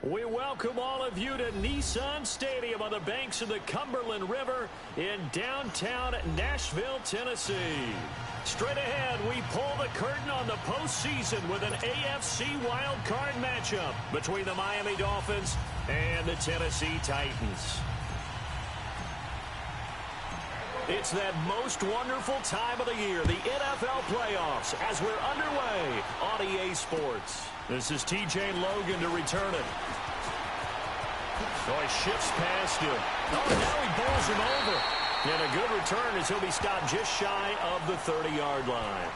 We welcome all of you to Nissan Stadium on the banks of the Cumberland River in downtown Nashville, Tennessee. Straight ahead, we pull the curtain on the postseason with an AFC Wildcard matchup between the Miami Dolphins and the Tennessee Titans. It's that most wonderful time of the year, the NFL playoffs, as we're underway on EA Sports. This is TJ Logan to return it. So he shifts past him. Oh, now he bowls him over. And a good return as he'll be stopped just shy of the 30-yard line.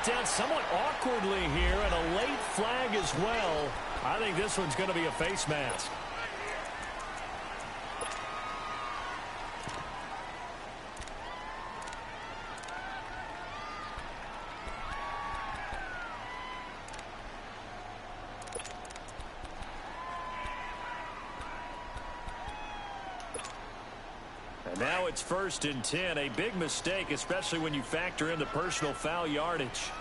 Down somewhat awkwardly here, and a late flag as well. I think this one's going to be a face mask. And now it's 1st and 10. A big mistake, especially when you factor in the personal foul yardage.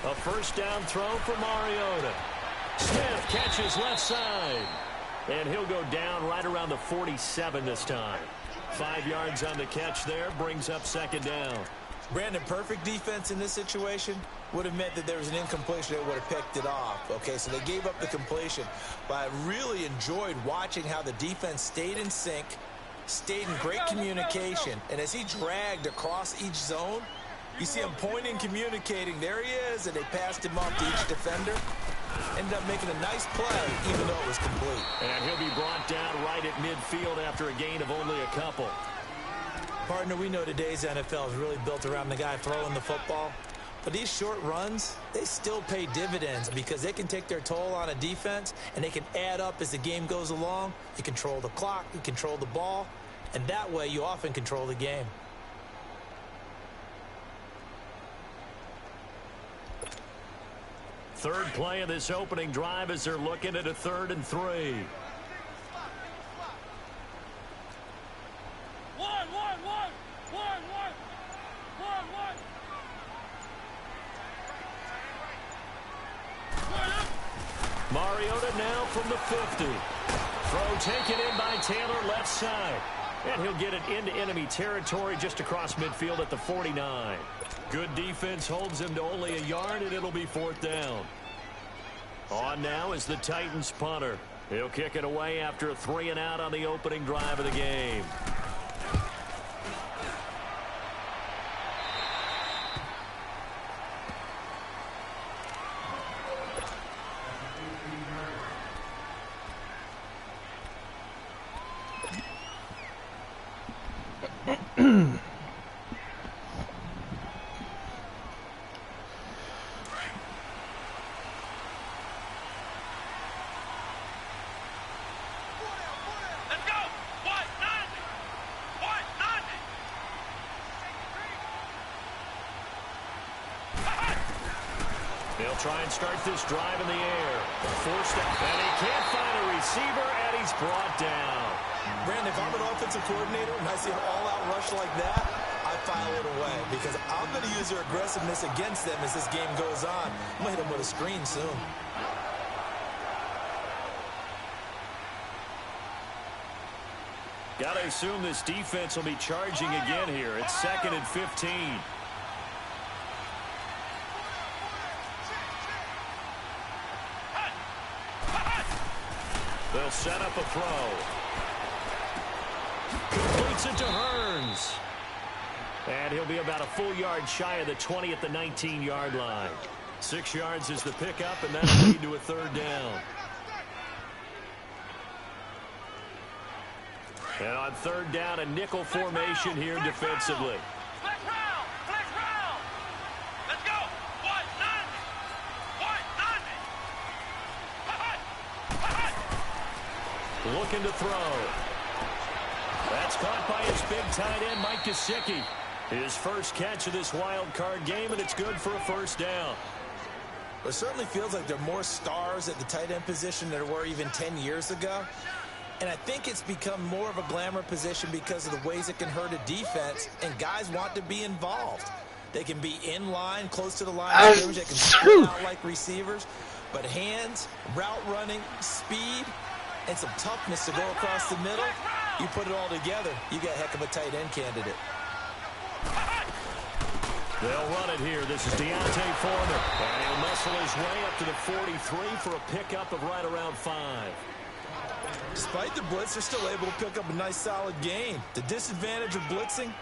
A first down throw for Mariota. Smith catches left side. And he'll go down right around the 47 this time. 5 yards on the catch there, brings up 2nd down. Brandon, perfect defense in this situation would have meant that there was an incompletion. They would have picked it off. Okay, so they gave up the completion. But I really enjoyed watching how the defense stayed in sync, stayed in great communication. And as he dragged across each zone, you see him pointing, communicating. There he is, and they passed him off to each defender. Ended up making a nice play, even though it was complete. And he'll be brought down right at midfield after a gain of only a couple. Partner, we know today's NFL is really built around the guy throwing the football. But these short runs, they still pay dividends because they can take their toll on a defense, and they can add up as the game goes along. You control the clock, you control the ball, and that way you often control the game. Third play of this opening drive as they're looking at a 3rd and 3. Mariota now from the 50. Throw taken in by Taylor left side. And he'll get it into enemy territory just across midfield at the 49. Good defense holds him to only a yard, and it'll be 4th down. On now is the Titans punter. He'll kick it away after a 3 and out on the opening drive of the game. They'll try and start this drive in the air. Forced out, and he can't find a receiver, and he's brought down. Brandon, if I'm an offensive coordinator and I see an all-out rush like that, I file it away because I'm going to use their aggressiveness against them as this game goes on. I'm going to hit them with a screen soon. Got to assume this defense will be charging again here. It's 2nd and 15. They'll set up a throw. Completes it to Hearns. And he'll be about a full yard shy of the 20 at the 19-yard line. 6 yards is the pickup, and that'll lead to a third down. And on third down, a nickel formation here defensively. Looking to throw. That's caught by his big tight end, Mike Gesicki. His first catch of this wild card game, and it's good for a first down. It certainly feels like there are more stars at the tight end position than there were even 10 years ago. And I think it's become more of a glamour position because of the ways it can hurt a defense, and guys want to be involved. They can be in line, close to the line of scrimmage. They can spin out like receivers. But hands, route running, speed, and some toughness to go across the middle, you put it all together, you got a heck of a tight end candidate. They'll run it here. This is Deontay Foreman. And he'll muscle his way up to the 43 for a pickup of right around 5. Despite the blitz, they're still able to pick up a nice, solid gain. The disadvantage of blitzing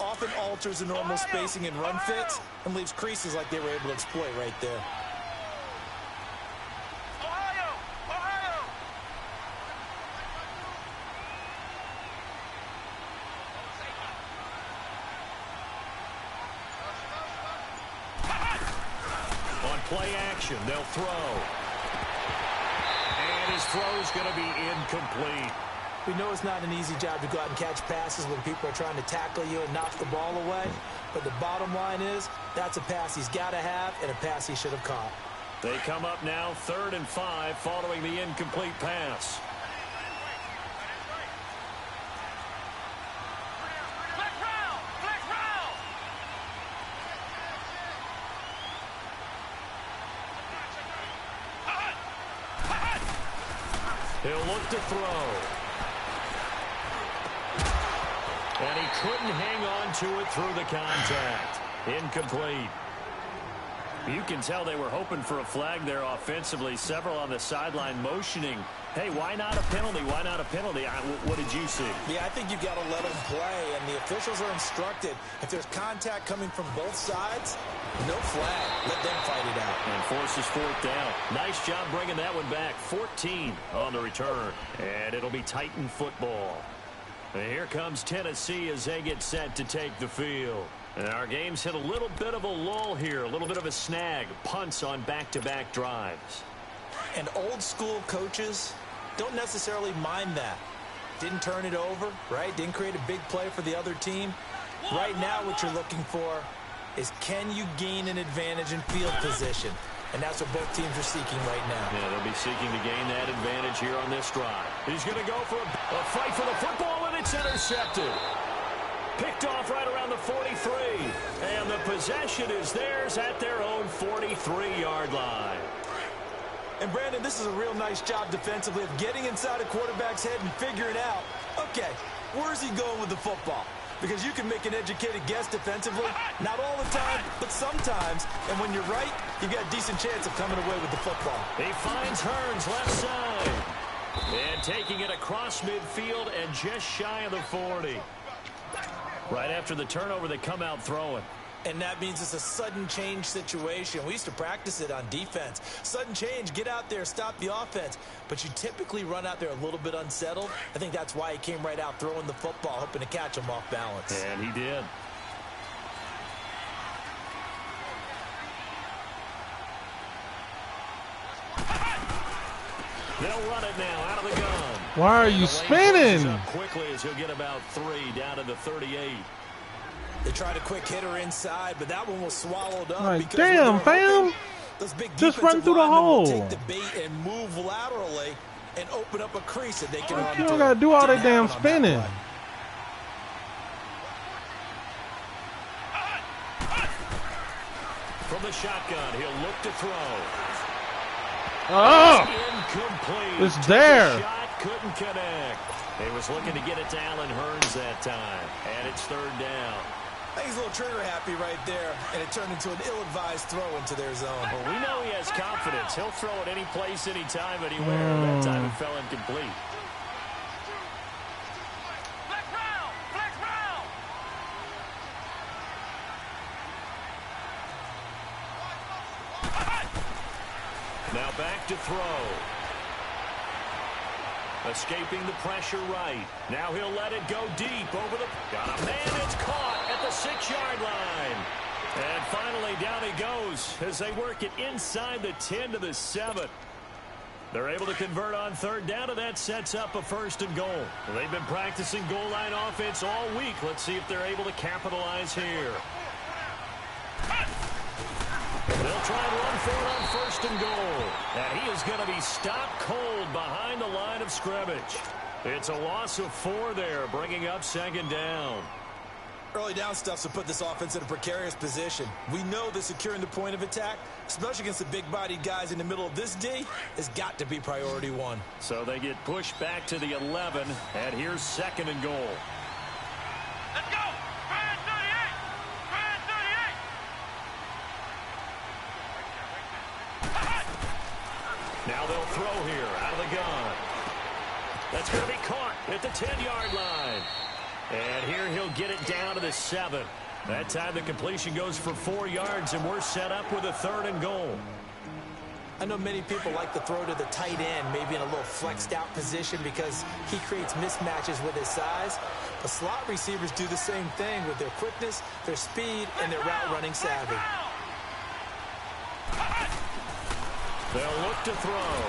often alters the normal spacing and run fits and leaves creases like they were able to exploit right there. On play action, they'll throw. His throw is going to be incomplete. We know it's not an easy job to go out and catch passes when people are trying to tackle you and knock the ball away. But the bottom line is, that's a pass he's got to have and a pass he should have caught. They come up now 3rd and 5 following the incomplete pass. He'll look to throw. And he couldn't hang on to it through the contact. Incomplete. You can tell they were hoping for a flag there offensively. Several on the sideline motioning. Hey, why not a penalty? Why not a penalty? What did you see? Yeah, I think you've got to let them play, and the officials are instructed. If there's contact coming from both sides, no flag. Let them fight it out. And forces 4th down. Nice job bringing that one back. 14 on the return. And it'll be Titan football. And here comes Tennessee as they get set to take the field. And our game's hit a little bit of a lull here. A little bit of a snag. Punts on back-to-back drives. And old school coaches don't necessarily mind that. Didn't turn it over, right? Didn't create a big play for the other team. Right now what you're looking for is, can you gain an advantage in field position? And that's what both teams are seeking right now. Yeah, they'll be seeking to gain that advantage here on this drive. He's going to go for a fight for the football, and it's intercepted. Picked off right around the 43. And the possession is theirs at their own 43-yard line. And, Brandon, this is a real nice job defensively of getting inside a quarterback's head and figuring out, okay, where's he going with the football? Because you can make an educated guess defensively, not all the time, but sometimes. And when you're right, you've got a decent chance of coming away with the football. He finds Hearns left side. And taking it across midfield and just shy of the 40. Right after the turnover, they come out throwing. And that means it's a sudden change situation. We used to practice it on defense. Sudden change, get out there, stop the offense. But you typically run out there a little bit unsettled. I think that's why he came right out throwing the football, hoping to catch him off balance. And he did. They'll run it now out of the gun. Why are you spinning? Quickly as he'll get about 3 down to the 38. They tried a quick hitter inside, but that one was swallowed up. Like, damn, fam. Just run through the hole. Take the bait and move laterally and open up a crease that they can run through. You don't got to do all that damn spinning. From the shotgun, he'll look to throw. Oh! Incomplete. It's there. Shot couldn't connect. He was looking to get it to Allen Hearns that time. And it's 3rd down. I think he's a little trigger happy right there, and it turned into an ill-advised throw into their zone. Well, we know he has confidence. He'll throw it any place, anytime, anywhere. That time it fell incomplete. Now back to throw. Escaping the pressure right. Now he'll let it go deep over the... Got a man. It's caught at the 6-yard line. And finally down he goes as they work it inside the 10 to the 7. They're able to convert on third down, and that sets up a 1st and goal. They've been practicing goal line offense all week. Let's see if they're able to capitalize here. They'll try and run for it on 1st and goal. And he is going to be stopped cold behind the line of scrimmage. It's a loss of 4 there, bringing up 2nd down. Early down stuff to put this offense in a precarious position. We know that securing the point of attack, especially against the big-bodied guys in the middle of this D, has got to be priority 1. So they get pushed back to the 11, and here's 2nd and goal. Let's go! Brand 38! Brand 38! Now they'll throw here out of the gun. That's going to be caught at the 10-yard line. And here he'll get it down to the 7. That time the completion goes for 4 yards, and we're set up with a 3rd and goal. I know many people like to throw to the tight end, maybe in a little flexed out position because he creates mismatches with his size. But slot receivers do the same thing with their quickness, their speed, and their route running savvy. They'll look to throw.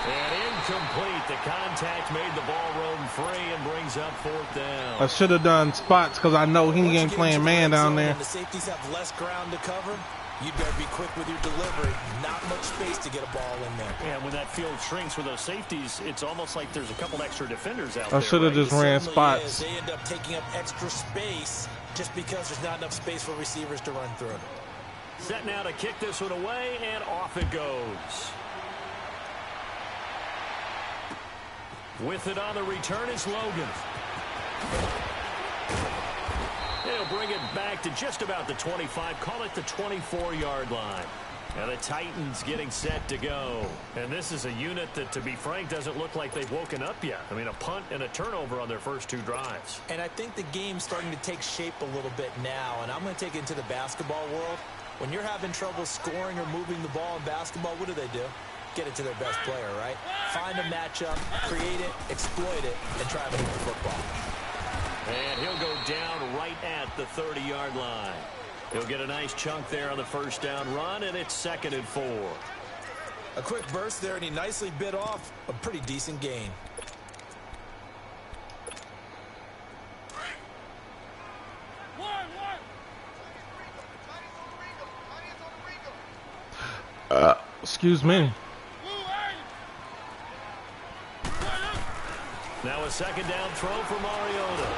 And incomplete. The contact made the ball roam free and brings up 4th down. I should have done spots because I know he ain't playing man down there. The safeties have less ground to cover. You'd better be quick with your delivery. Not much space to get a ball in there. Yeah, when that field shrinks with those safeties, it's almost like there's a couple extra defenders out there. I should have just ran spots. They end up taking up extra space just because there's not enough space for receivers to run through. Set now to kick this one away, and off it goes. With it on the return is Logan. They'll bring it back to just about the 25. Call it the 24-yard line. And the Titans getting set to go. And this is a unit that, to be frank, doesn't look like they've woken up yet. I mean, a punt and a turnover on their first 2 drives. And I think the game's starting to take shape a little bit now. And I'm going to take it into the basketball world. When you're having trouble scoring or moving the ball in basketball, what do? Get it to their best player, right? Find a matchup, create it, exploit it, and try to move the football. And he'll go down right at the 30-yard line. He'll get a nice chunk there on the 1st down run, and it's 2nd and 4. A quick burst there, and he nicely bit off a pretty decent gain. Excuse me. Now a 2nd down throw for Mariota.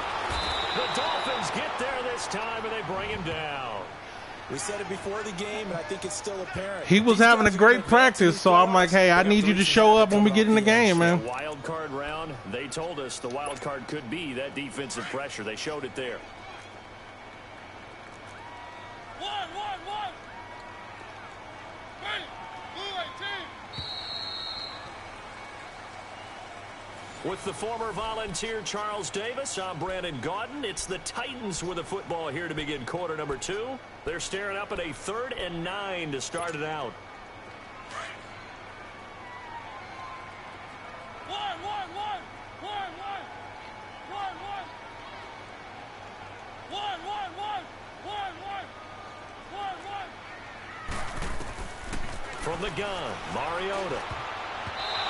The Dolphins get there this time, and they bring him down. We said it before the game, and I think it's still apparent. He was having a great practice, so I'm like, hey, I need you to show up when we get in the game, man. Wild card round, they told us the wild card could be that defensive pressure. They showed it there. With the former Volunteer Charles Davis, I'm Brandon Gaudin. It's the Titans with the football here to begin quarter number 2. They're staring up at a 3rd and 9 to start it out. From the gun, Mariota.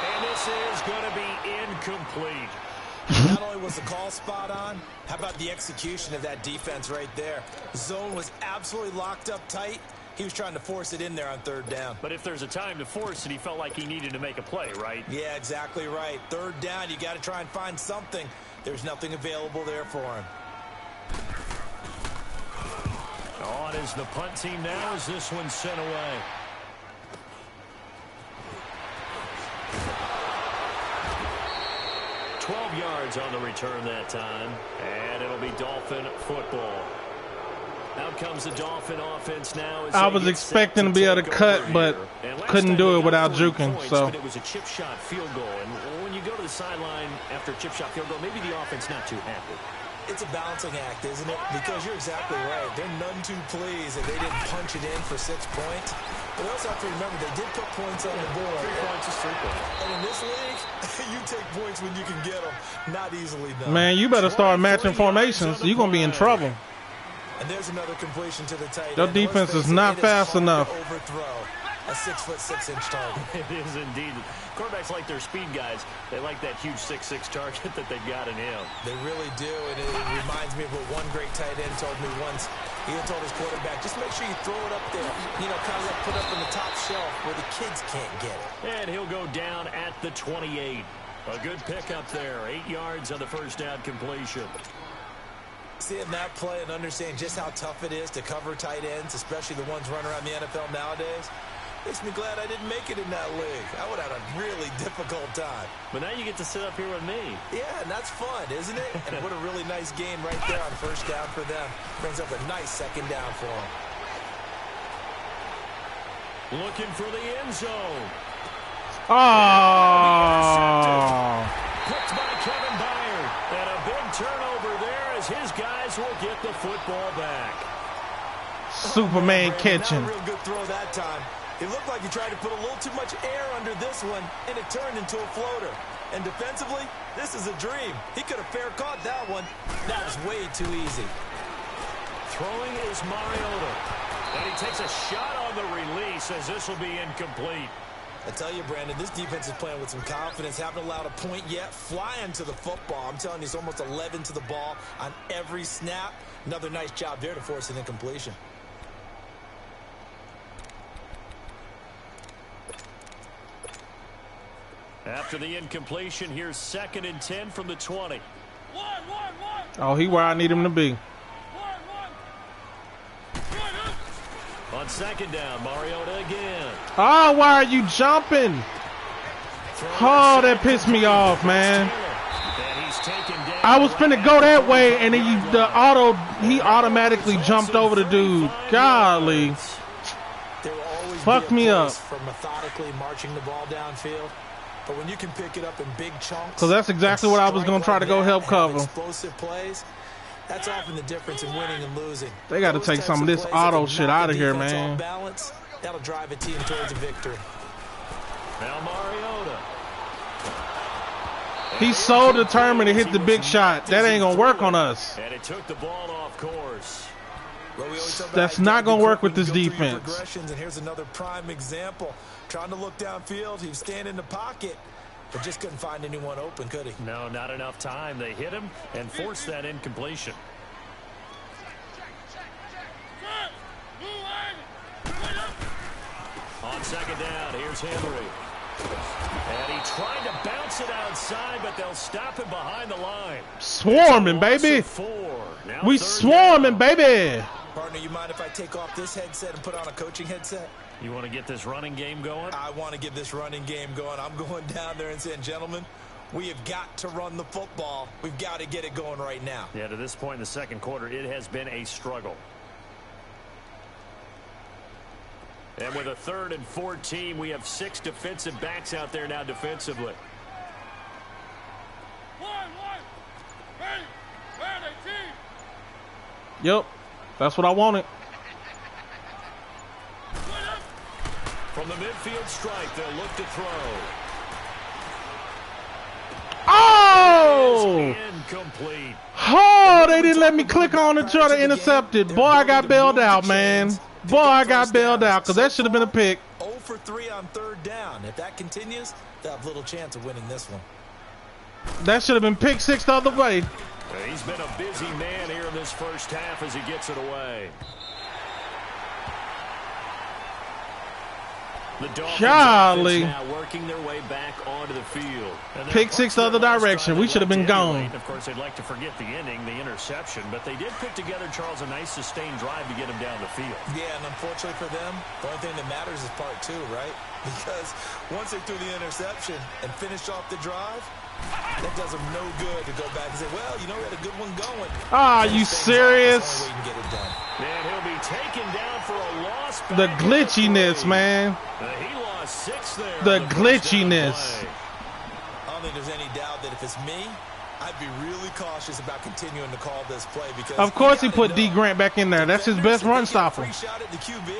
And this is going to be incomplete. Not only was the call spot on, how about the execution of that defense right there? The zone was absolutely locked up tight. He was trying to force it in there on 3rd down. But if there's a time to force it, he felt like he needed to make a play, right? Yeah, exactly right. 3rd down, you got to try and find something. There's nothing available there for him. On is the punt team now as this one's sent away. Yards on the return that time, and it'll be Dolphin football. Out comes the Dolphin offense now. I was expecting to be able to cut, but couldn't do it without juking. So it was a chip shot field goal, and when you go to the sideline after a chip shot field goal, maybe the offense not too happy. It's a balancing act, isn't it? Because you're exactly right. They're none too pleased that they didn't punch it in for 6 points. We also have to remember they did put points on the board. 3 points is 3 points. And in this league, you take points when you can get them. Not easily done. Man, you better start matching formations. You're going to be in trouble. And there's another completion to the tight end. Your defense is not fast enough. Overthrow a 6'6" target. It is indeed. Quarterbacks like their speed guys. They like that huge 6'6" target that they've got in him. They really do, and it reminds me of what one great tight end told me once. He had told his quarterback, just make sure you throw it up there. You know, kind of like put up in the top shelf where the kids can't get it. And he'll go down at the 28. A good pickup there. 8 yards on the first down completion. Seeing that play and understanding just how tough it is to cover tight ends, especially the ones running around the NFL nowadays, makes me glad I didn't make it in that league. I would have had a really difficult time. But now you get to sit up here with me. Yeah, and that's fun, isn't it? And what a really nice game right there on first down for them. Brings up a nice second down for them. Looking for the end zone. Oh. Picked by Kevin Byard. And a big turnover there as his guys will get the football back. Superman catching. Not a real good throw that time. It looked like he tried to put a little too much air under this one, and it turned into a floater. And defensively, this is a dream. He could have fair caught that one. That was way too easy. Throwing is Mariota. And he takes a shot on the release as this will be incomplete. I tell you, Brandon, this defense is playing with some confidence. Haven't allowed a point yet. Flying to the football. I'm telling you, it's almost 11 to the ball on every snap. Another nice job there to force an incompletion. After the incompletion, here's 2nd and 10 from the 20. Oh, he where I need him to be. On 2nd down, Mariota again. Oh, why are you jumping? Oh, that pissed me off, man. I was finna go that way, and then he automatically jumped over the dude. Golly. Fuck me up. For methodically marching the ball downfield. But when you can pick it up in big chunks. Because that's exactly what I was going to try to go help cover. Explosive plays. That's often the difference in winning and losing. They got to take some of this auto shit out of here, man. Balance, that'll drive a team towards a victory. Now Mariota. He's so determined to hit the big shot. That ain't going to work on us. And it took the ball off course. That's not going to work with this defense. And here's another prime example. Trying to look downfield. He was standing in the pocket, but just couldn't find anyone open, could he? No, not enough time. They hit him and forced that incompletion. On 2nd down, here's Henry. And he tried to bounce it outside, but they'll stop him behind the line. Swarming, baby. We swarming, baby. Partner, you mind if I take off this headset and put on a coaching headset? You want to get this running game going? I want to get this running game going. I'm going down there and saying, gentlemen, we have got to run the football. We've got to get it going right now. Yeah, to this point in the second quarter, it has been a struggle. And with a 3rd and 14, we have 6 defensive backs out there now defensively. Yep, that's what I wanted. From the midfield strike, they'll look to throw. Oh! Incomplete. Oh, they didn't let me click on it, try to intercept it. Boy, I got bailed out, man. Boy, I got bailed out because that should have been a pick. 0 for 3 on 3rd down. If that continues, they'll have little chance of winning this one. That should have been pick 6 the other way. He's been a busy man here in this first half as he gets it away. The Dolphins now working their way back onto the field. Pick 6 the other direction. We should have been gone. Of course, they'd like to forget the inning, the interception, but they did put together, Charles, a nice sustained drive to get him down the field. Yeah, and unfortunately for them, the only thing that matters is part 2, right? Because once they threw the interception and finished off the drive, that does them no good to go back and say, well, you know, we had a good one going. Ah, you serious? That's the only way you can get it done. And he'll be taken down for a loss. The glitchiness, man. He lost 6 there. The glitchiness. I don't think there's any doubt that if it's me, I'd be really cautious about continuing to call this play because of course he put D. Grant back in there. That's his best run stopper. Free shot at the QB.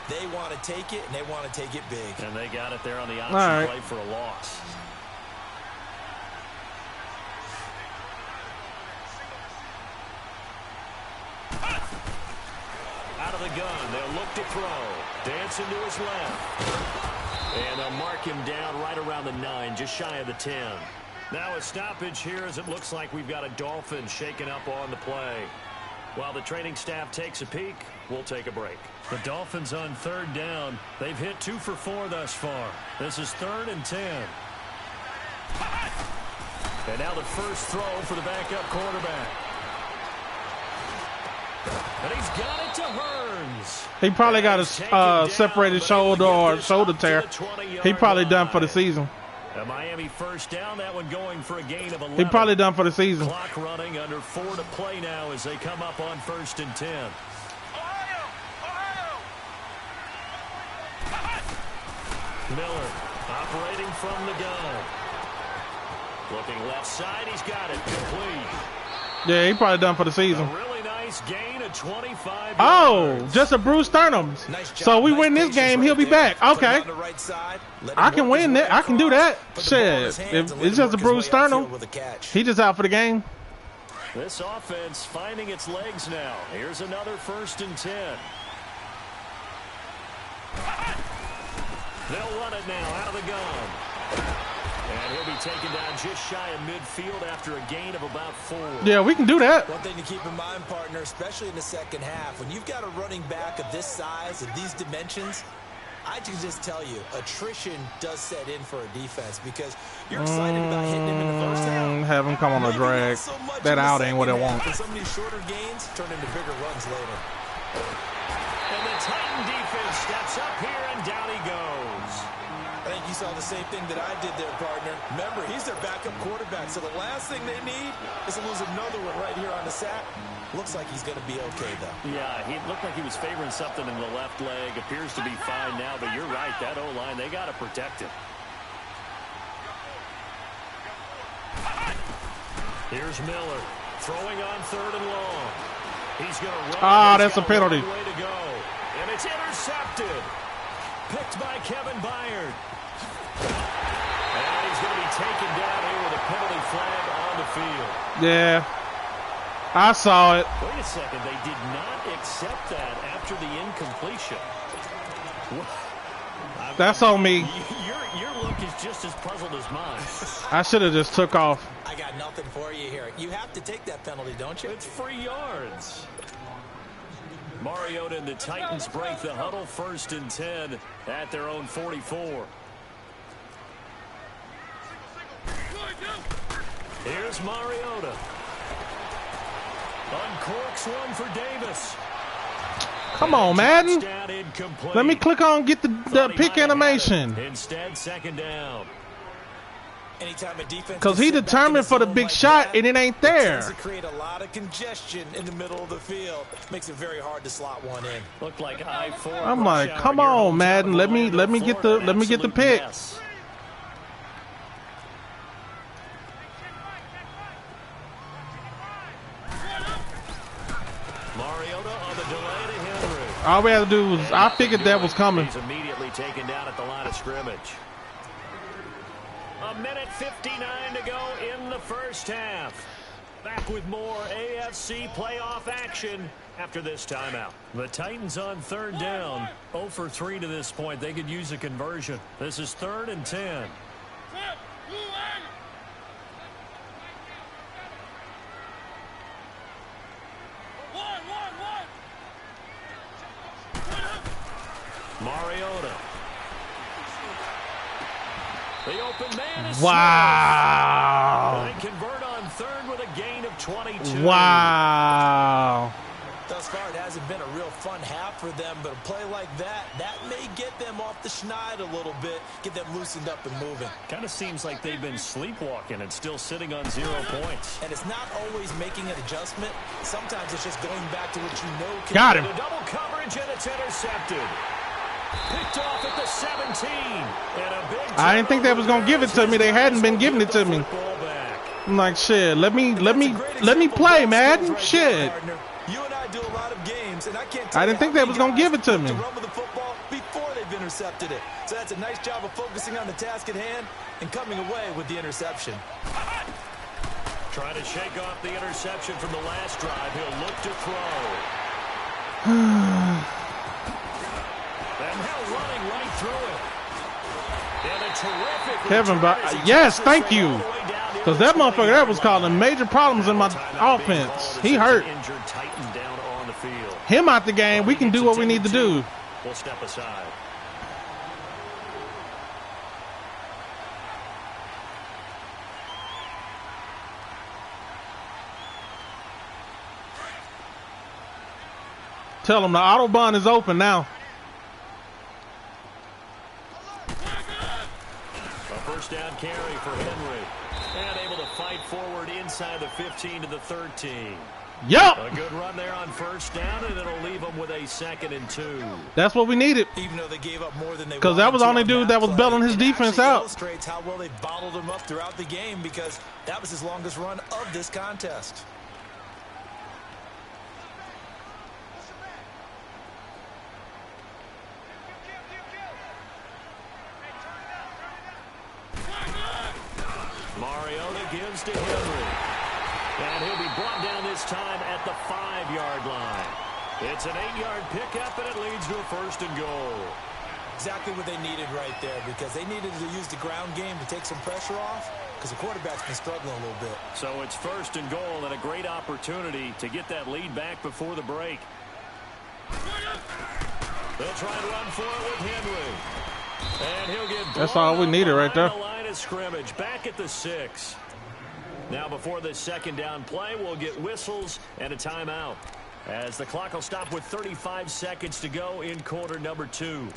They want to take it, and they want to take it big. And they got it there on the option play for a loss. Out of the gun, they'll look to throw. Dancing to his left. And they'll mark him down right around the 9, just shy of the 10. Now a stoppage here as it looks like we've got a Dolphins shaken up on the play. While the training staff takes a peek, we'll take a break. The Dolphins on 3rd down. They've hit 2 for 4 thus far. This is 3rd and 10. And now the first throw for the backup quarterback. And he's got it to Hearns. He probably got a separated shoulder or shoulder tear. He probably done for the season. A Miami first down, that one going for a gain of 11. He probably done for the season. Clock running under 4 to play now as they come up on 1st and 10. Miller operating from the gun. Looking left side, he's got it complete. Yeah, he probably done for the season. A really nice gain of 25 Oh, yards. just a bruised sternum. So we win this game, he'll be back. Okay. I can win that. I can do that. Shit. If it's just a bruised sternum, he just out for the game. This offense finding its legs now. Here's another 1st and 10. They'll run it now out of the gun. And he'll be taken down just shy of midfield after a gain of about 4. Yeah, we can do that. One thing to keep in mind, partner, especially in the second half, when you've got a running back of this size and these dimensions, I can just tell you, attrition does set in for a defense because you're excited about hitting him in the first half. Have him come on a drag. So that out ain't what I want. And some of these shorter gains turn into bigger runs later. And the Titan defense steps up here, and down he goes. I think you saw the same thing that I did there, partner. Remember, he's their backup quarterback, so the last thing they need is to lose another one right here on the sack. Looks like he's going to be okay, though. Yeah, he looked like he was favoring something in the left leg. Appears to be fine now, but you're right. That O-line, they got to protect him. Here's Miller throwing on 3rd and long. He's going to run. Ah, that's a penalty. Way to go. And it's intercepted. Picked by Kevin Byard. And he's going to be taken down here with a penalty flag on the field. Yeah. I saw it. Wait a second. They did not accept that after the incompletion. That's on me. Your look is just as puzzled as mine. I should have just took off. I got nothing for you here. You have to take that penalty, don't you? It's free yards. Mariota and the Titans break the huddle 1st and 10 at their own 44. Here's Mariota. Uncorks one for Davis. Come on, Madden. Let me click on get the pick animation. Instead, 2nd down. Because he determined for the big shot and it ain't there. To create a lot of congestion in the middle of the field. Makes it very hard to slot one in. Looked like I-4. I'm like, come on, Madden. Let me get the pick. Mariota on the delay to Henry. All we had to do was, I figured that was coming. He's immediately taken down at the line of scrimmage. A minute 59 to go in the first half. Back with more AFC playoff action after this timeout. The Titans on 3rd down. 0 for 3 to this point. They could use a conversion. This is 3rd and 10. Mariota. The open man is wow. They convert on 3rd with a gain of 22. Wow. Thus far, it hasn't been a real fun half for them, but a play like that may get them off the schneid a little bit, get them loosened up and moving. Kind of seems like they've been sleepwalking and still sitting on 0 points. And it's not always making an adjustment. Sometimes it's just going back to what you know. Got him. A double coverage, and it's intercepted. Picked off at the 17. And a big I didn't think they was gonna give it to me. They hadn't been giving it to me. I'm like, shit. Let me play, Madden. Shit. You and I do a lot of games, and I can't. I didn't think they was gonna give it to me. Run with the football intercepted it. So that's a nice job of focusing on the task at hand and coming away with the interception. Trying to shake off the interception from the last drive. He'll look to throw. And now running right through it. And a terrific Kevin, yes, thank you. Because that motherfucker that was causing major problems in my offense. He hurt. Him out the game. We can do what we need to do. We'll step aside. Tell him the Autobahn is open now. A first down carry for Henry. And able to fight forward inside the 15 to the 13. Yup. A good run there on first down, and it'll leave them with a 2nd and 2. That's what we needed. Even though they gave up more than they wanted, because that was the only dude that was bailing his defense out. Illustrates how well they bottled him up throughout the game, because that was his longest run of this contest. Mariota gives to Henry. And he'll be brought down this time at the 5-yard line. It's an 8-yard pickup, and it leads to a 1st and goal. Exactly what they needed right there, because they needed to use the ground game to take some pressure off, because the quarterback's been struggling a little bit. So it's 1st and goal, and a great opportunity to get that lead back before the break. They'll try to run for it with Henry. And he'll get That's all we needed right there. The line of scrimmage, back at the 6. Now before this 2nd down play, we'll get whistles and a timeout, as the clock will stop with 35 seconds to go in quarter number 2.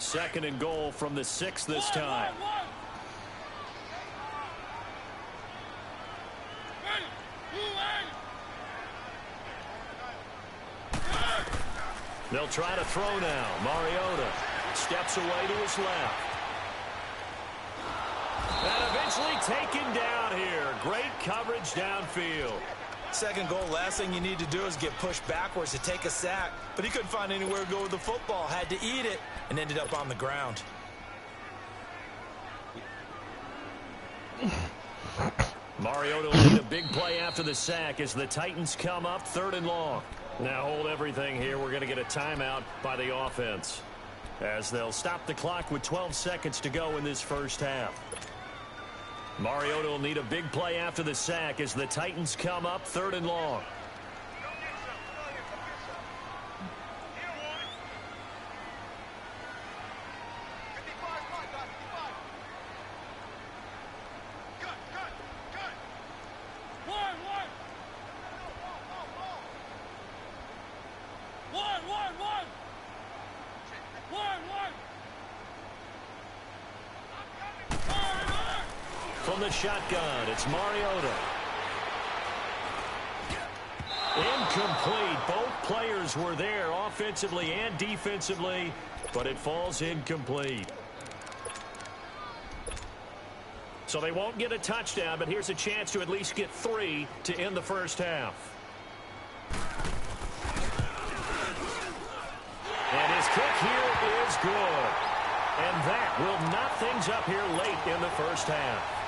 2nd and goal from the 6 this time. They'll try to throw now. Mariota steps away to his left. And eventually taken down here. Great coverage downfield. 2nd goal, last thing you need to do is get pushed backwards to take a sack. But he couldn't find anywhere to go with the football. Had to eat it and ended up on the ground. Mariota will need a big play after the sack as the Titans come up 3rd and long. Now hold everything here. We're going to get a timeout by the offense, as they'll stop the clock with 12 seconds to go in this first half. Mariota will need a big play after the sack as the Titans come up 3rd and long. From the shotgun, it's Mariota. Incomplete. Both players were there offensively and defensively, but it falls incomplete. So they won't get a touchdown, but here's a chance to at least get 3 to end the first half. And his kick here is good. And that will knot things up here late in the first half.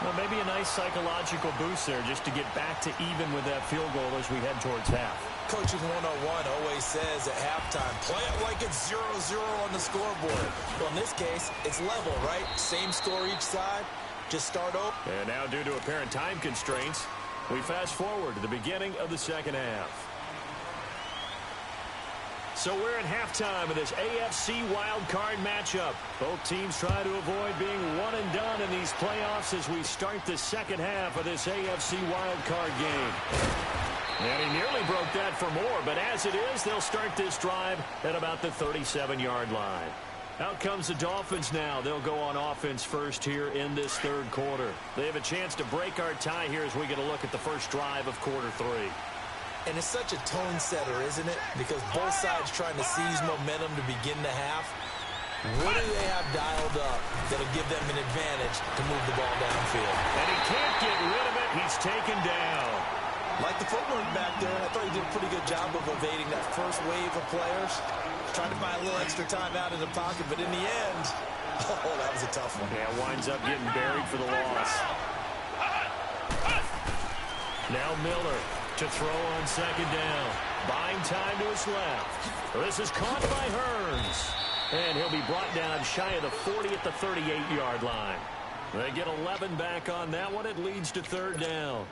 Well, maybe a nice psychological boost there just to get back to even with that field goal as we head towards half. Coaching 101 always says at halftime, play it like it's 0-0 on the scoreboard. Well, in this case, it's level, right? Same score each side. Just start over. And now, due to apparent time constraints, we fast forward to the beginning of the second half. So we're at halftime of this AFC Wildcard matchup. Both teams try to avoid being one and done in these playoffs as we start the second half of this AFC Wildcard game. And he nearly broke that for more, but as it is, they'll start this drive at about the 37-yard line. Out comes the Dolphins now. They'll go on offense first here in this 3rd quarter. They have a chance to break our tie here as we get a look at the first drive of quarter 3. And it's such a tone setter, isn't it? Because both sides trying to seize momentum to begin the half. What do they have dialed up that'll give them an advantage to move the ball downfield? And he can't get rid of it. He's taken down. Like the footwork back there, I thought he did a pretty good job of evading that first wave of players. Trying to buy a little extra time out in the pocket, but in the end, oh, that was a tough one. Yeah, winds up getting buried for the loss. Now Miller to throw on second down. Buying time to his left. This is caught by Hearns. And he'll be brought down shy of the 40 at the 38-yard line. They get 11 back on that one. It leads to third down.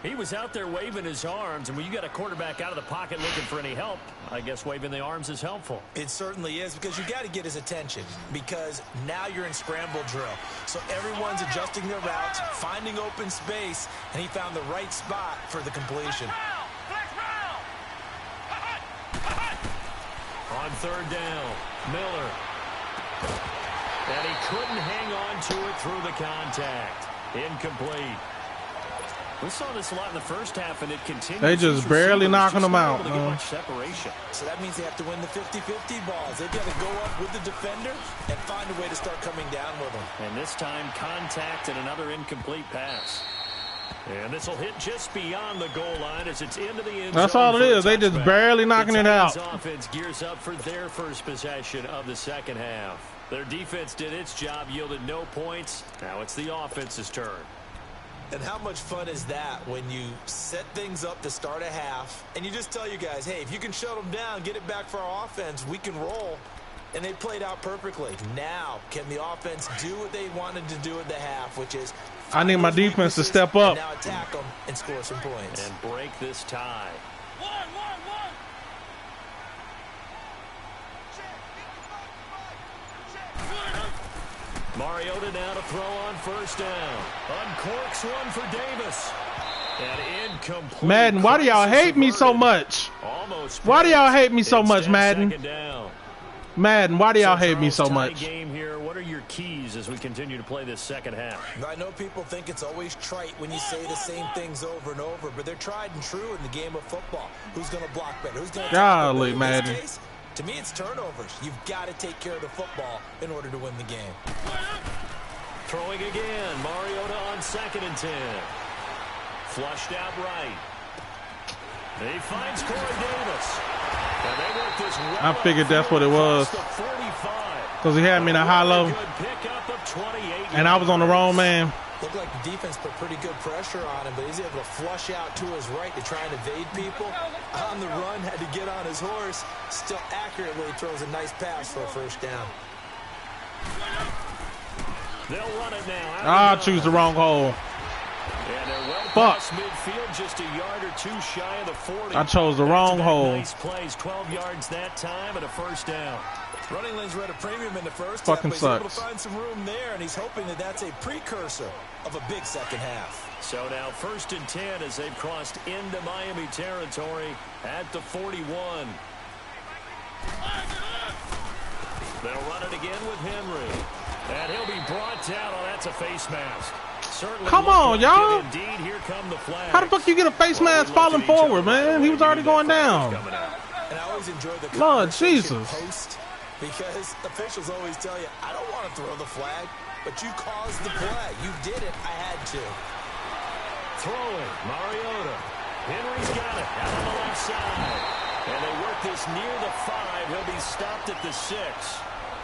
He was out there waving his arms, and when you got a quarterback out of the pocket looking for any help, I guess waving the arms is helpful. It certainly is, because you got to get his attention, because now you're in scramble drill. So everyone's adjusting their routes, finding open space, and he found the right spot for the completion. On third down, Miller. And he couldn't hang on to it through the contact. Incomplete. We saw this a lot in the first half, and it continues. They just barely knocking them out. Much separation. So that means they have to win the 50-50 balls. They've got to go up with the defender and find a way to start coming down with them. And this time, contact and another incomplete pass. And this will hit just beyond the goal line as it's into the end zone. That's all it is. They just barely knocking it out. The offense gears up for their first possession of the second half. Their defense did its job, yielded no points. Now it's the offense's turn. And how much fun is that when you set things up to start a half and you just tell you guys, hey, if you can shut them down, get it back for our offense, we can roll. And they played out perfectly. Now, can the offense do what they wanted to do at the half, which is I need my defense to step up. Now attack them and score some points. And break this tie. Mariota now to throw on first down. Uncorks one for Davis. And incomplete. Madden, why do y'all hate me so much? Why do y'all hate me so much, Madden? Madden, why do y'all hate me so much? Game here. What are your keys as we continue to play this second half? I know people think it's always trite when you say the same things over and over, but they're tried and true in the game of football. Who's going to block better? Who's going to golly, Madden. To me, it's turnovers. You've got to take care of the football in order to win the game. Throwing again. Mariota on 2nd and 10. Flushed out right. He finds Corey Davis. And they work this well. I figured that's what it was. Because he had me in a high low. And I was on the wrong man. Looked like the defense put pretty good pressure on him, but he's able to flush out to his right to try and evade people. On the run, had to get on his horse. Still accurately throws a nice pass for a first down. They'll run it now. I'll choose the wrong hole. And they're well past midfield, just a yard or two shy of the 40. I chose the wrong hole. Nice plays, 12 yards that time and a first down. Running lanes were at a premium in the first fucking half, but he's able sucks. to find some room there, and he's hoping that that's a precursor of a big second half. So now 1st and 10 as they've crossed into Miami territory at the 41. They'll run it again with Henry. And he'll be brought down. Oh, that's a face mask. Certainly. Come on, y'all. Indeed, here come the flags. How the fuck you get a face mask falling forward, man? He was already going down. And I always enjoy the Lord Jesus. Post, because officials always tell you, I don't want to throw the flag, but you caused the play. You did it. I had to. Throwing. Mariota. Henry's got it. Out on the left side. And they work this near the 5. He'll be stopped at the 6.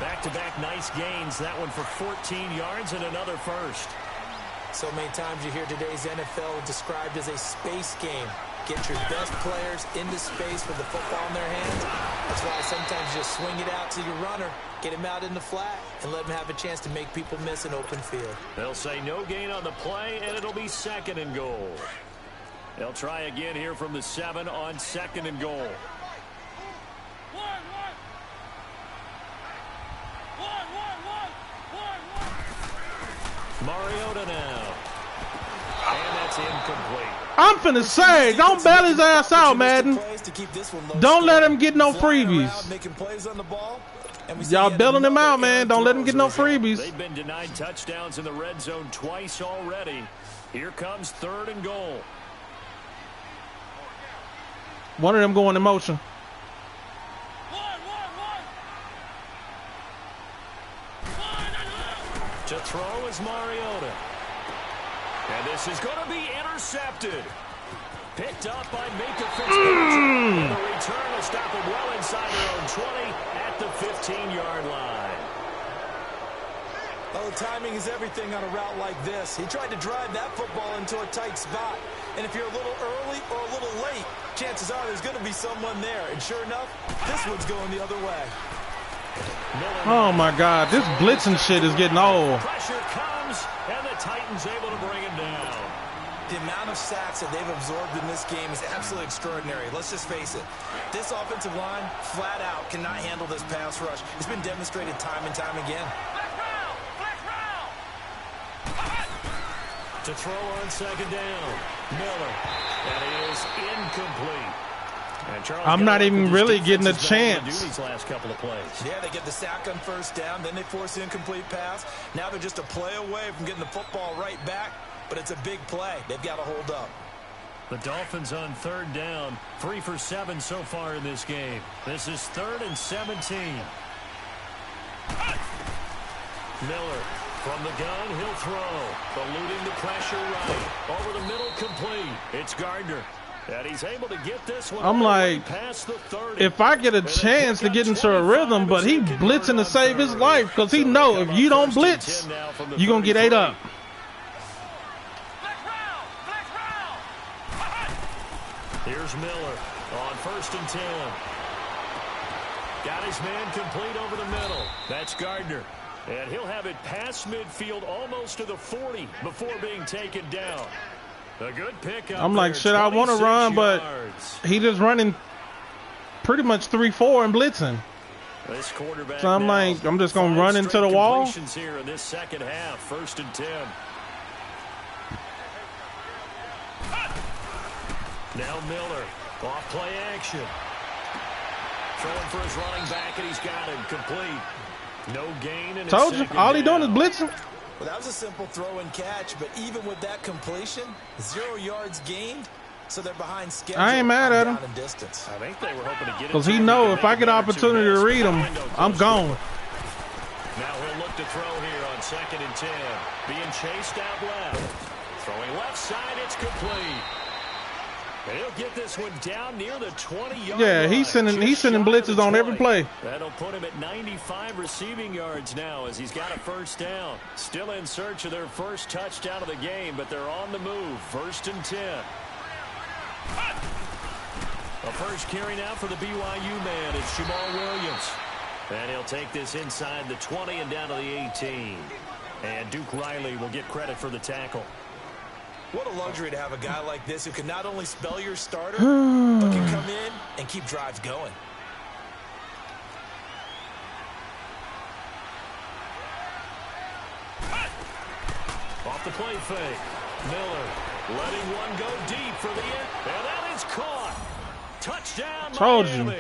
Back-to-back nice gains. That one for 14 yards and another first. So many times you hear today's NFL described as a space game. Get your best players into space with the football in their hands. That's why sometimes you just swing it out to your runner, get him out in the flat, and let him have a chance to make people miss an open field. They'll say no gain on the play, and it'll be 2nd and goal. They'll try again here from the 7 on 2nd and goal. Mariota now. And that's incomplete. I'm finna say, don't bail his ass out, Madden. Don't let him get no freebies. Y'all bailing him out, man. Don't let him get no freebies. They've been denied touchdowns in the red zone twice already. Here comes 3rd and goal. One of them going in motion. To throw is Mariota. And this is going to be intercepted. Picked up by Minka Fitzpatrick. And the return will stop him well inside their own 20 at the 15-yard line. Oh, timing is everything on a route like this. He tried to drive that football into a tight spot. And if you're a little early or a little late, chances are there's going to be someone there. And sure enough, this one's going the other way. Oh, my God. This blitzing shit is getting old. Pressure comes, and the Titans able to bring him down. The amount of sacks that they've absorbed in this game is absolutely extraordinary. Let's just face it. This offensive line, flat out, cannot handle this pass rush. It's been demonstrated time and time again. To throw on second down, Miller. That is incomplete. I'm not even really getting a chance. These last couple of plays. Yeah, they get the sack on first down, then they force an incomplete pass. Now they're just a play away from getting the football right back, but it's a big play. They've got to hold up. The Dolphins on third down, 3 for 7 so far in this game. This is 3rd and 17. Miller from the gun, he'll throw. Eluding the pressure right. Over the middle, complete. It's Gardner. And he's able to get this one. I'm like, past the 30. if I get a chance to get into a rhythm, but he blitzing to save his life because he know if you don't blitz, you're going to get ate up. Here's Miller on 1st and 10. Got his man complete over the middle. That's Gardner. And he'll have it past midfield almost to the 40 before being taken down. A good pickup. I'm like, shit, I want to run, but he just running pretty much 3-4 and blitzing. This quarterback so I'm like, I'm just going to run into the wall. Here in this second half, 1st and 10. Now Miller, off play action. Throwing for his running back, and he's got him complete. No gain. And told you, all he doing is blitzing. Well, that was a simple throw and catch, but even with that completion, 0 yards gained, so they're behind schedule. I ain't mad at him. I think they were hoping to get because he know if I get opportunity to read him, I'm gone. Now he'll look to throw here on 2nd and 10. Being chased out left. Throwing left side, it's complete. And he'll get this one down near the 20-yard Yeah, line. he's sending blitzes on every play. That'll put him at 95 receiving yards now as he's got a 1st down. Still in search of their first touchdown of the game, but they're on the move. 1st and 10. A first carry now for the BYU man. It's Jamal Williams. And he'll take this inside the 20 and down to the 18. And Duke Riley will get credit for the tackle. What a luxury to have a guy like this who can not only spell your starter, but can come in and keep drives going. Off the play fake. Miller letting one go deep for the end. And that is caught. Touchdown, Told Miami.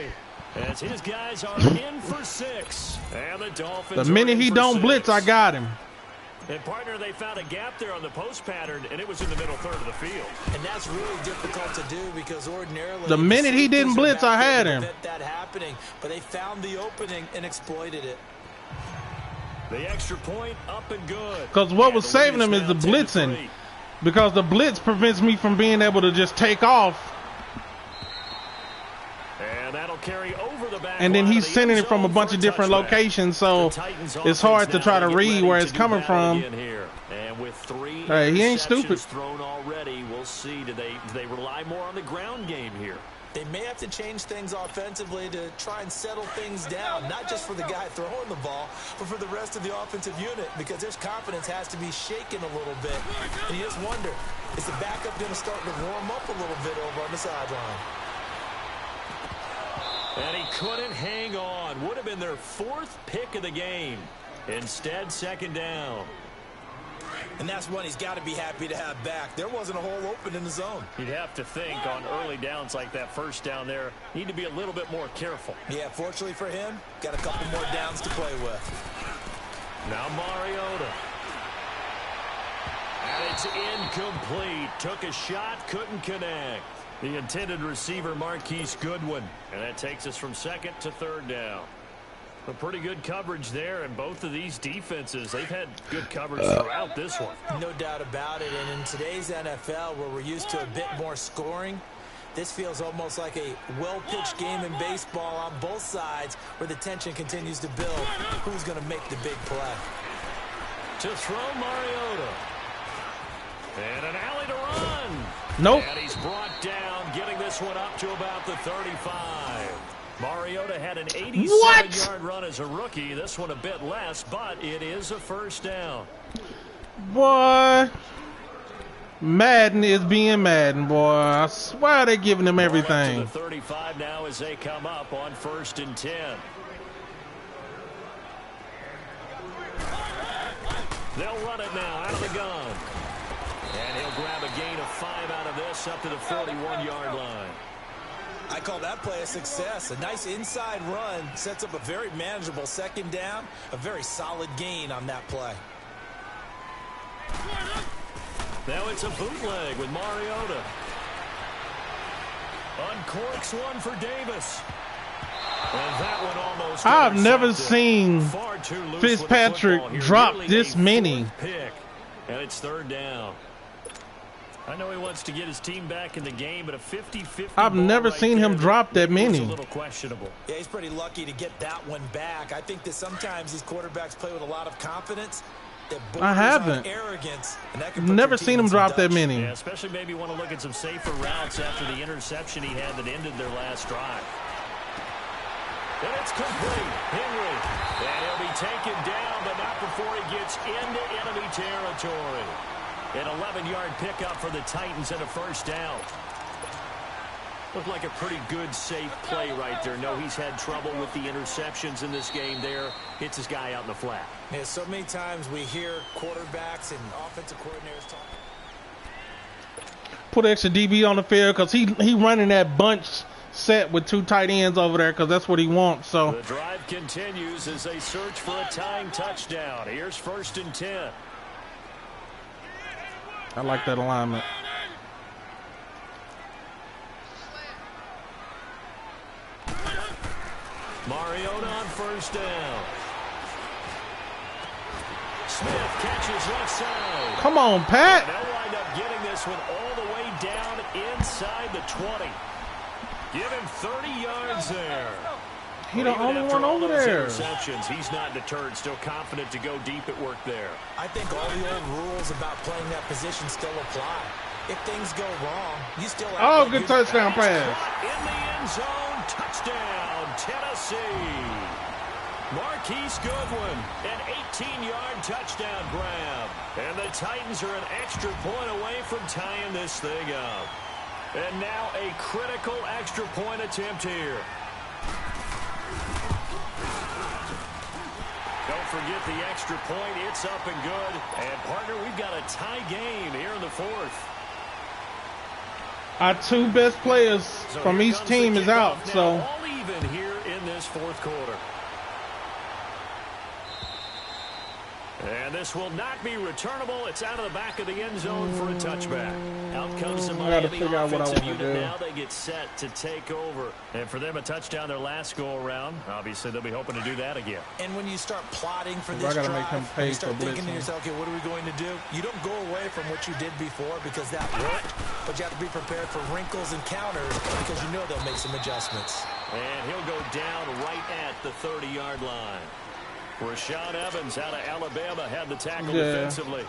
you. As his guys are in for 6. And the Dolphins the minute are in he for don't 6. blitz, I got him. And, partner, they found a gap there on the post pattern, and it was in the middle third of the field. And that's really difficult to do because ordinarily the minute he didn't blitz, I had him. That happening, but they found the opening and exploited it. The extra point up and good. Because what was saving him is the blitzing. Because the blitz prevents me from being able to just take off. And that'll carry over the back. And then he's sending it from a bunch of different locations, so it's hard to try to read where it's coming from. And with 3 hey, he ain't stupid. Thrown already, we'll see. Do they rely more on the ground game here? They may have to change things offensively to try and settle things down, not just for the guy throwing the ball, but for the rest of the offensive unit, because their confidence has to be shaken a little bit. And you just wonder, is the backup going to start to warm up a little bit over on the sideline? And he couldn't hang on. Would have been their 4th pick of the game. Instead, 2nd down. And that's one he's got to be happy to have back. There wasn't a hole open in the zone. You'd have to think on early downs like that 1st down there, need to be a little bit more careful. Yeah, fortunately for him, got a couple more downs to play with. Now Mariota. And it's incomplete. Took a shot, couldn't connect. The intended receiver, Marquise Goodwin. And that takes us from 2nd to 3rd down. A pretty good coverage there, and both of these defenses, they've had good coverage throughout this one. No doubt about it, and in today's NFL, where we're used to a bit more scoring, this feels almost like a well-pitched game in baseball on both sides where the tension continues to build. Who's going to make the big play? To throw, Mariota. And an alley to run. Nope. And he's brought down, getting this one up to about the 35. Mariota had an 87-yard run as a rookie. This one a bit less, but it is a first down. Boy, Madden is being Madden, boy. I swear they're giving him everything. Up to the 35 now as they come up on 1st and 10. They'll run it now out of the gun. And he'll grab a gain of 5 out of this up to the 41-yard line. I call that play a success. A nice inside run sets up a very manageable second down. A very solid gain on that play. Now it's a bootleg with Mariota. Uncorks one for Davis. And that one almost I've never seen Fitzpatrick drop this many. Pick. And it's 3rd down. I know he wants to get his team back in the game, but a 50-50 I've never seen him drop that many. A little questionable. Yeah, he's pretty lucky to get that one back. I think that sometimes these quarterbacks play with a lot of confidence. I haven't. Arrogance, and that can never seen him drop that many. Yeah, especially maybe want to look at some safer routes after the interception he had that ended their last drive. And it's complete. Henry. And he'll be taken down, but not before he gets into enemy territory. An 11-yard pickup for the Titans and a first down. Looked like a pretty good, safe play right there. No, he's had trouble with the interceptions in this game there. Hits his guy out in the flat. Yeah, so many times we hear quarterbacks and offensive coordinators talk. Put extra DB on the field because he running that bunch set with 2 tight ends over there because that's what he wants. So the drive continues as they search for a tying touchdown. Here's 1st and 10. I like that alignment. Mariota on 1st down. Smith catches left side. Come on, Pat. And they'll wind up getting this one all the way down inside the 20. Give him 30 yards there. He the only one over there. Interceptions, he's not deterred, still confident to go deep at work there. I think all the old rules about playing that position still apply. If things go wrong, you still have oh, good touchdown pass. In the end zone, touchdown, Tennessee. Marquise Goodwin, an 18-yard touchdown grab. And the Titans are an extra point away from tying this thing up. And now a critical extra point attempt here. Don't forget the extra point. It's up and good. And, partner, we've got a tie game here in the 4th. Our 2 best players from each team is out. So all even here in this 4th quarter. And this will not be returnable. It's out of the back of the end zone for a touchback. Out comes the Miami offensive unit now. They get set to take over. And for them, a touchdown their last go-around. Obviously, they'll be hoping to do that again. And when you start plotting for this drive, you start thinking to yourself, okay, what are we going to do? You don't go away from what you did before because that worked, but you have to be prepared for wrinkles and counters because you know they'll make some adjustments. And he'll go down right at the 30-yard line. Rashaan Evans out of Alabama had the tackle defensively.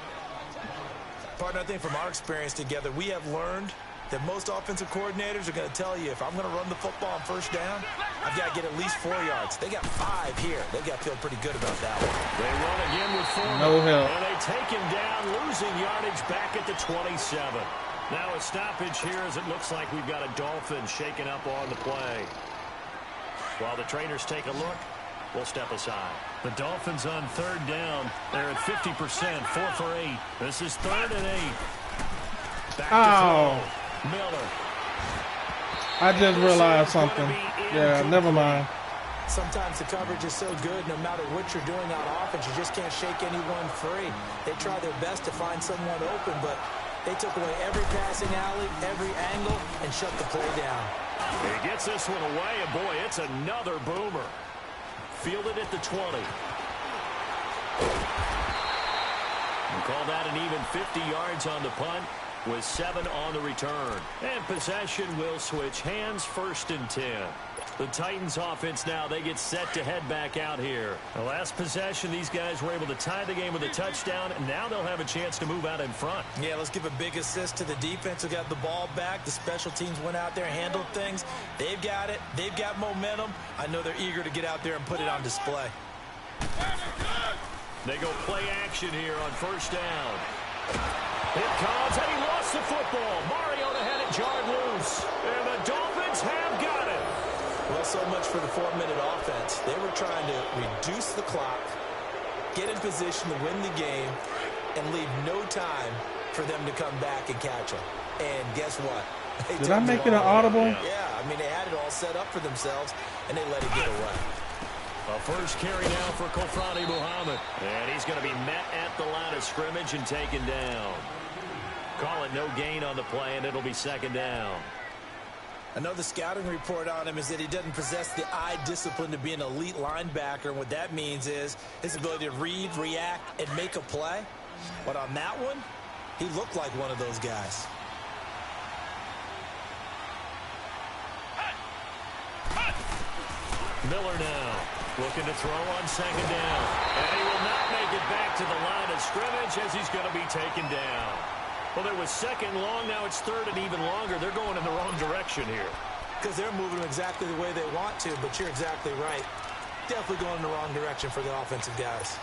Partner, I think from our experience together, we have learned that most offensive coordinators are going to tell you, if I'm going to run the football on 1st down, I've got to get at least 4 yards. They got 5 here. They got to feel pretty good about that one. They run again with 4. No help. And they take him down, losing yardage back at the 27. Now a stoppage here as it looks like we've got a Dolphin shaking up on the play. While the trainers take a look, we'll step aside. The Dolphins on 3rd down. They're at 50%, 4 for 8. This is 3rd and 8. Back to throw. Miller. I just realized something. Yeah, never mind. Sometimes the coverage is so good, no matter what you're doing on offense, you just can't shake anyone free. They try their best to find someone open, but they took away every passing alley, every angle, and shut the play down. He gets this one away, and boy, it's another boomer. Fielded it at the 20. And call that an even 50 yards on the punt with 7 on the return. And possession will switch hands, 1st and 10. The Titans offense now, they get set to head back out here. The last possession, these guys were able to tie the game with a touchdown, and now they'll have a chance to move out in front. Yeah, let's give a big assist to the defense who got the ball back. The special teams went out there, handled things. They've got it. They've got momentum. I know they're eager to get out there and put it on display. They go play action here on 1st down. It comes, and he lost the football. Mariota had it jarred loose, and the Dolphins have got it. Well, so much for the 4-minute offense. They were trying to reduce the clock, get in position to win the game, and leave no time for them to come back and catch them. And guess what? Did I make it an audible? Yeah, I mean, they had it all set up for themselves, and they let it get away. A first carry now for Kofrani Muhammad. And he's going to be met at the line of scrimmage and taken down. Call it no gain on the play, and it'll be 2nd down. I know the scouting report on him is that he doesn't possess the eye discipline to be an elite linebacker. And what that means is his ability to read, react, and make a play. But on that one, he looked like one of those guys. Miller now looking to throw on 2nd down. And he will not make it back to the line of scrimmage as he's going to be taken down. Well, it was 2nd long. Now it's 3rd and even longer. They're going in the wrong direction here. Because they're moving them exactly the way they want to, but you're exactly right. Definitely going in the wrong direction for the offensive guys.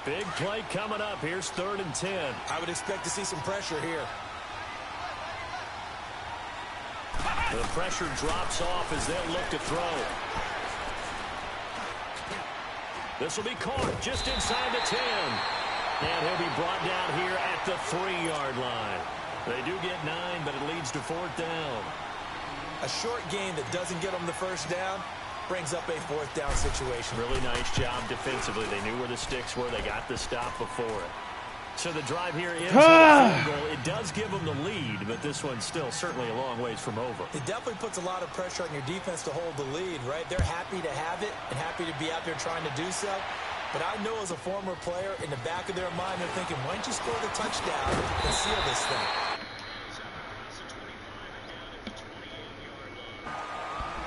Big play coming up. Here's 3rd and 10. I would expect to see some pressure here. The pressure drops off as they'll look to throw. This will be caught just inside the 10. And he'll be brought down here at the 3-yard line. They do get 9, but it leads to 4th down. A short gain that doesn't get them the 1st down brings up a 4th down situation. Really nice job defensively. They knew where the sticks were. They got the stop before it. So the drive here ends with a field goal. It does give them the lead, but this one's still certainly a long ways from over. It definitely puts a lot of pressure on your defense to hold the lead, right? They're happy to have it and happy to be out there trying to do so. But I know as a former player, in the back of their mind, they're thinking, why don't you score the touchdown and seal this thing?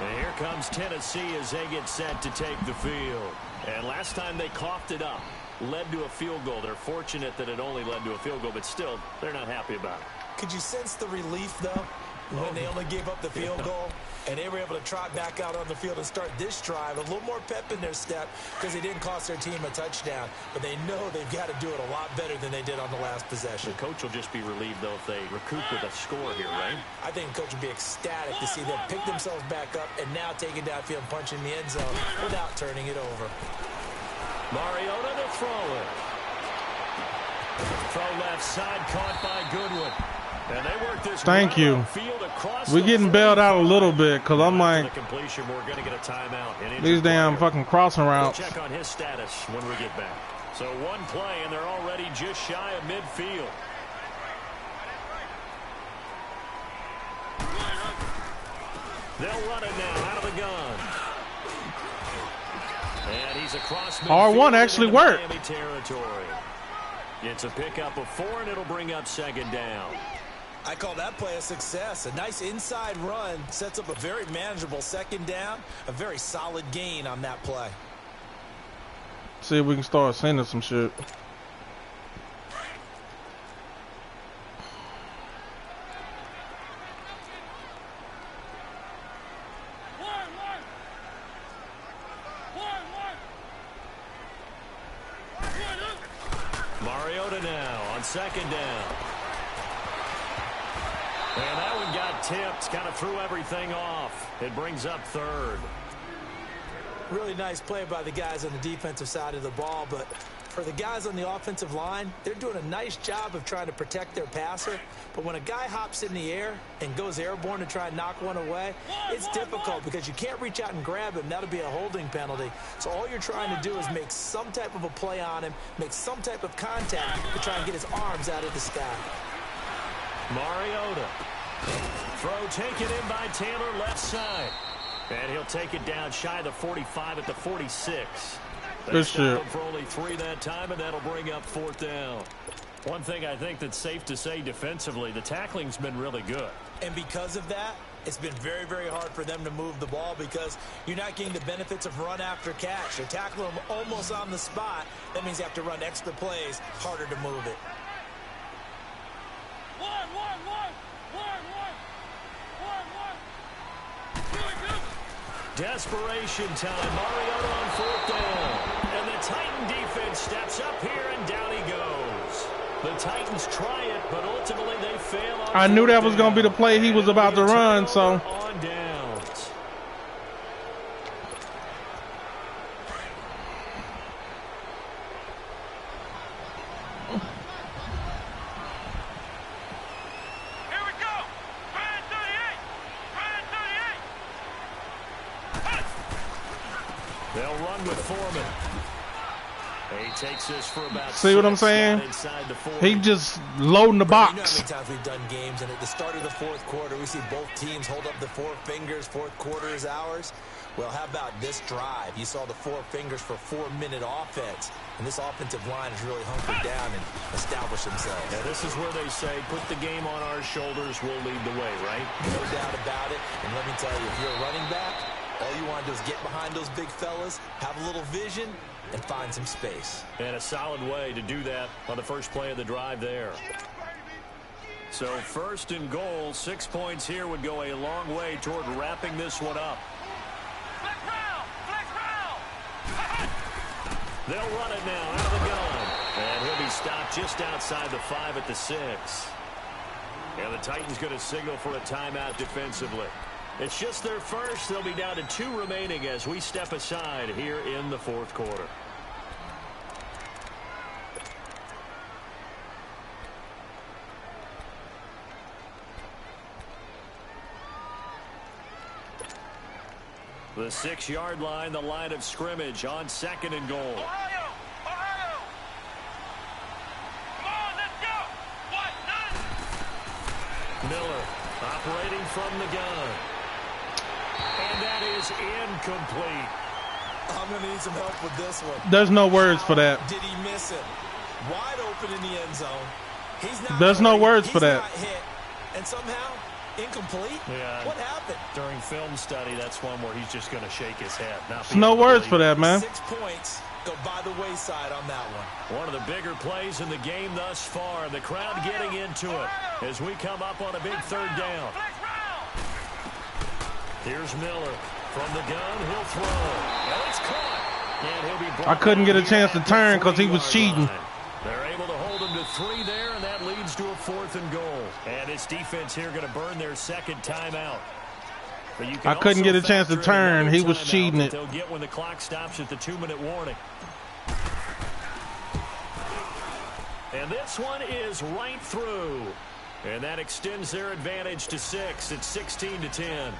And here comes Tennessee as they get set to take the field. And last time they coughed it up, led to a field goal. They're fortunate that it only led to a field goal, but still, they're not happy about it. Could you sense the relief, though, when they only gave up the field goal? And they were able to trot back out on the field and start this drive. A little more pep in their step because they didn't cost their team a touchdown. But they know they've got to do it a lot better than they did on the last possession. The coach will just be relieved, though, if they recoup with a score here, right? I think the coach would be ecstatic to see them pick themselves back up and now take it downfield and punch in the end zone without turning it over. Mariota to throw it. Throw left side, caught by Goodwin. And they work this Thank you. We're getting bailed out a little bit because I'm like, completion, we're going to get a timeout. These damn fucking crossing routes. We'll check on his status when we get back. So one play, and they're already just shy of midfield. They'll run it now out of the gun. And he's across midfield. R1 actually worked. Miami territory. It's a pickup of 4, and it'll bring up 2nd down. I call that play a success. A nice inside run sets up a very manageable 2nd down. A very solid gain on that play. See if we can start sending some shit. Mariota now on 2nd down. And that one got tipped, kind of threw everything off. It brings up 3rd. Really nice play by the guys on the defensive side of the ball, but for the guys on the offensive line, they're doing a nice job of trying to protect their passer. But when a guy hops in the air and goes airborne to try and knock one away, it's difficult because you can't reach out and grab him. That'll be a holding penalty. So all you're trying to do is make some type of a play on him, make some type of contact to try and get his arms out of the sky. Mariota. Throw taken in by Taylor left side. And he'll take it down shy of the 45 at the 46. Good shit. For only 3 that time, and that'll bring up 4th down. One thing I think that's safe to say defensively, the tackling's been really good. And because of that, it's been very, very hard for them to move the ball because you're not getting the benefits of run after catch. They're tackling them almost on the spot. That means you have to run extra plays, harder to move it. Desperation time. Mariota on 4th down. And the Titan defense steps up here, and down he goes. The Titans try it, but ultimately they fail on I knew that was going to be the down. play he was about to run, so. On downs. Here we go. Brand 38. Brand 38. They'll run with Foreman. He takes this for about See what I'm saying? inside the 40. He just loading the You know how box. many times we've done games, and at the start of the 4th quarter, we see both teams hold up the 4 fingers. 4th quarter is ours. Well, how about this drive? You saw the 4 fingers for 4-minute offense, and this offensive line has really hunkered down and established themselves. Yeah, this is where they say, put the game on our shoulders, we'll lead the way, right? No doubt about it. And let me tell you, if you're a running back, all you want to do is get behind those big fellas, have a little vision, and find some space. And a solid way to do that on the first play of the drive there. So 1st and goal, 6 points here would go a long way toward wrapping this one up. Flex round. Flex round. They'll run it now out of the gun. And he'll be stopped just outside the 5 at the 6. And the Titans going to signal for a timeout defensively. It's just their first. They'll be down to 2 remaining as we step aside here in the 4th quarter. The 6-yard line, the line of scrimmage on 2nd and goal. Ohio. Ohio. Come on, let's go. What? None. Miller operating from the gun. And that is incomplete. I'm going to need some help with this one. There's no words for that. Did he miss it? Wide open in the end zone. He's not There's no hurried. words for He's that. not hit. And somehow, incomplete? Yeah. What happened? During film study, that's one where he's just going to shake his head. There's no words for that, man. 6 points go by the wayside on that one. One of the bigger plays in the game thus far. The crowd getting into it as we come up on a big 3rd down. Flex round. Here's Miller from the gun. He'll throw. And it's caught. And he'll be brought I couldn't get a down chance to at the turn because he was 40-yard cheating. line. They're able to hold him to 3 there, and that leads to a 4th and goal. And this defense here going to burn their 2nd timeout. But you can I couldn't also get a chance to factor in turn. another He was timeout cheating that it. They'll get when the clock stops at the 2-minute warning. And this one is right through. And that extends their advantage to 6. It's 16-10.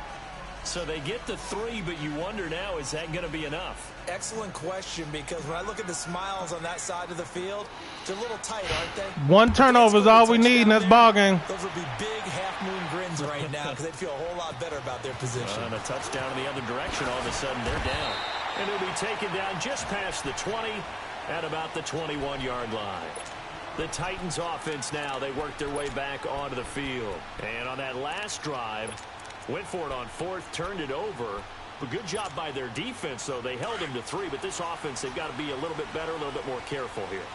So they get the 3, but you wonder now, is that going to be enough? Excellent question, because when I look at the smiles on that side of the field, they're a little tight, aren't they? One turnover is all we need in this ball game. Those would be big half-moon grins right now because they'd feel a whole lot better about their position. And a touchdown in the other direction, all of a sudden they're down. And they'll be taken down just past the 20 at about the 21-yard line. The Titans offense now, they work their way back onto the field. And on that last drive, went for it on 4th, turned it over. But good job by their defense, though. They held them to 3, but this offense, they've got to be a little bit better, a little bit more careful here.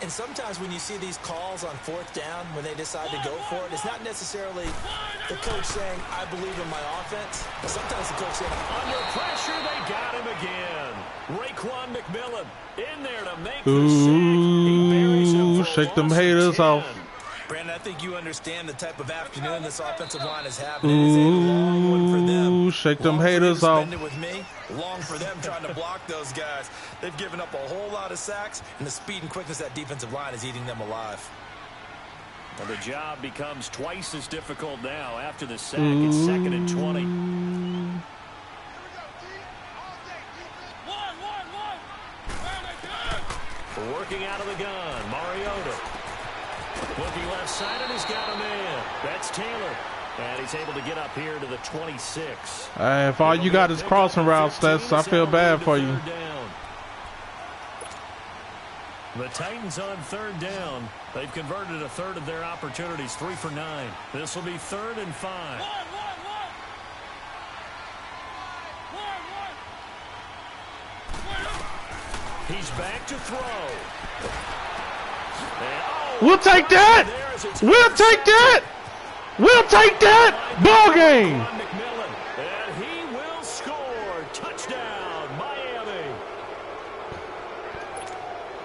And sometimes when you see these calls on 4th down, when they decide to go for it, it's not necessarily the coach saying, I believe in my offense. But sometimes the coach saying, Under pressure, they got him again. Raekwon McMillan in there to make the sack. He buries him Ooh, for a shake them loss of haters 10. off. Brandon, I think you understand the type of afternoon this offensive line is having. It is a long one for them. Ooh, shake them Long for you to haters off. spend it with me. Long for them trying to block those guys. They've given up a whole lot of sacks, and the speed and quickness of that defensive line is eating them alive. Well, the job becomes twice as difficult now after the sack. It's 2nd and 20. Working out of the gun, Mariota. Looking left side, and he's got a man. That's Taylor. And he's able to get up here to the 26. If all you got is crossing routes, I feel bad for you. The Titans on third down. They've converted a third of their opportunities, 3 for 9. This will be 3rd and 5. He's back to throw. We'll take that. We'll take that. We'll take that. Ball game. And he will score. Touchdown, Miami.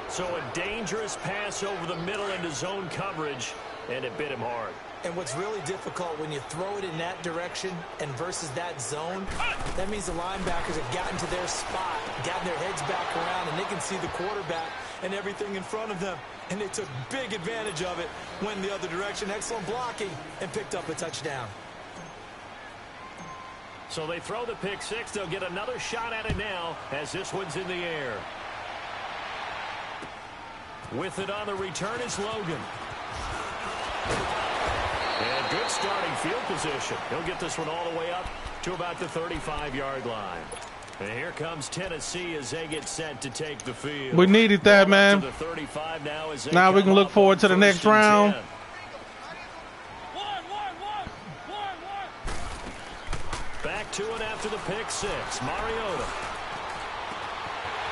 So a dangerous pass over the middle into zone coverage, and it bit him hard. And what's really difficult when you throw it in that direction and versus that zone, that means the linebackers have gotten to their spot, gotten their heads back around, and they can see the quarterback and everything in front of them. And they took big advantage of it, went the other direction, excellent blocking, and picked up a touchdown. So they throw the pick six. They'll get another shot at it now as this one's in the air. With it on the return is Logan. And good starting field position. He'll get this one all the way up to about the 35-yard line. And here comes Tennessee as they get set to take the field. We needed that, man. To the 35 now we can look forward to the next round. Back to it after the pick six. Mariota.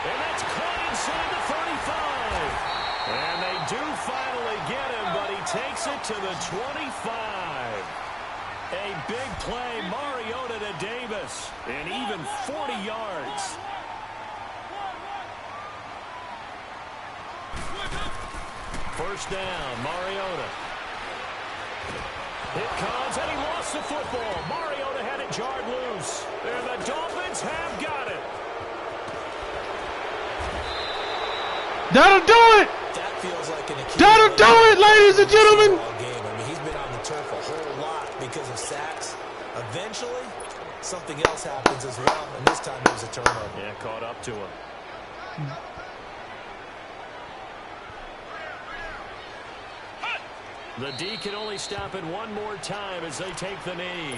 And that's caught inside the 35. And they do finally get him, but he takes it to the 25. A big play, Mariota to Davis, and even 40 yards. First down, Mariota. It comes, and he lost the football. Mariota had it jarred loose, and the Dolphins have got it. That'll do it. That feels like an That'll do it, ladies and gentlemen. I mean, he's been on the turf a whole lot because of sacks. Eventually, something else happens as well, and this time it was a turnover. Yeah, caught up to him. The D can only stop it one more time as they take the knee.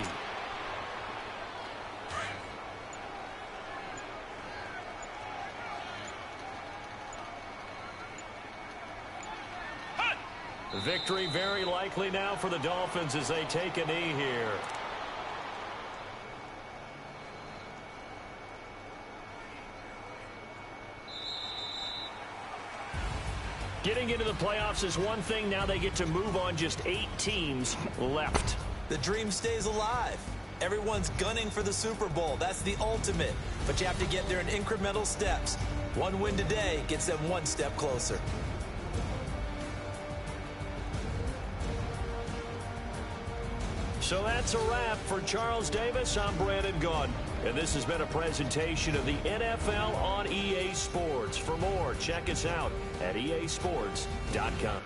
Victory very likely now for the Dolphins as they take a knee here. Getting into the playoffs is one thing. Now they get to move on. Just 8 teams left. The dream stays alive. Everyone's gunning for the Super Bowl. That's the ultimate. But you have to get there in incremental steps. One win today gets them one step closer. So that's a wrap for Charles Davis. I'm Brandon Gunn, and this has been a presentation of the NFL on EA Sports. For more, check us out at easports.com.